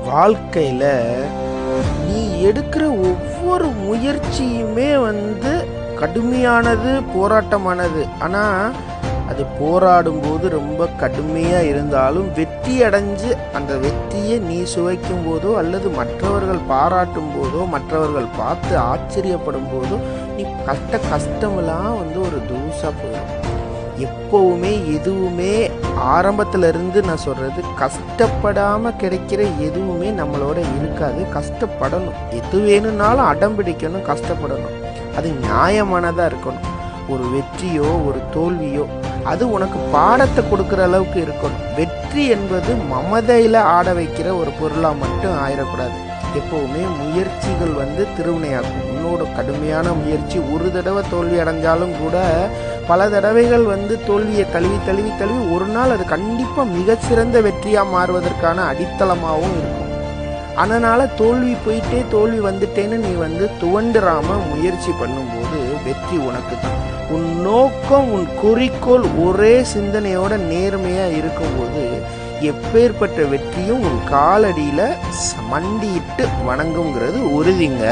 வாழ்க்கையில நீ எடுக்கிற ஒவ்வொரு முயற்சியுமே கடுமையானது, போராட்டமானது. ஆனா அது போராடும்போது ரொம்ப கடுமையா இருந்தாலும் வெற்றி அடைஞ்சு அந்த வெற்றியை நீ சுவைக்கும் போதோ அல்லது மற்றவர்கள் பாராட்டும் போதோ மற்றவர்கள் பார்த்து ஆச்சரியப்படும் போதோ நீ கஷ்டமெல்லாம் ஒரு தூசா போயிடும். எப்பவுமே எதுவுமே ஆரம்பத்துல இருந்து நான் சொல்றது, கஷ்டப்படாம கிடைக்கிற எதுவுமே நம்மளோட இருக்காது. கஷ்டப்படணும். எது வேணும்னாலும் அடம் பிடிக்கணும், கஷ்டப்படணும். அது நியாயமானதா இருக்கணும். ஒரு வெற்றியோ ஒரு தோல்வியோ அது உனக்கு பாடத்தை கொடுக்குற அளவுக்கு இருக்கணும். வெற்றி என்பது மமதையில ஆட வைக்கிற ஒரு பொருளா மட்டும் ஆயிடக்கூடாது. எப்பவுமே முயற்சிகள் திருவினையாக்கும். உன்னோட கடுமையான முயற்சி ஒரு தடவை தோல்வி அடைஞ்சாலும் கூட பல தடவைகள் தோல்வியை தழுவி தழுவி தழுவி ஒரு நாள் அது கண்டிப்பா மிகச்சிறந்த வெற்றியா மாறுவதற்கான அடித்தளமாகவும் இருக்கும். அதனால தோல்வி போயிட்டே தோல்வி வந்துட்டேன்னு நீ துவண்டுறாம முயற்சி பண்ணும்போது வெற்றி உனக்கு தான். உன் நோக்கம், உன் குறிக்கோள் ஒரே சிந்தனையோட நேர்மையா இருக்கும்போது எப்பேற்பட்ட வெற்றியும் உன் காலடியில மண்டியிட்டு வணங்குங்கிறது உறுதிங்க.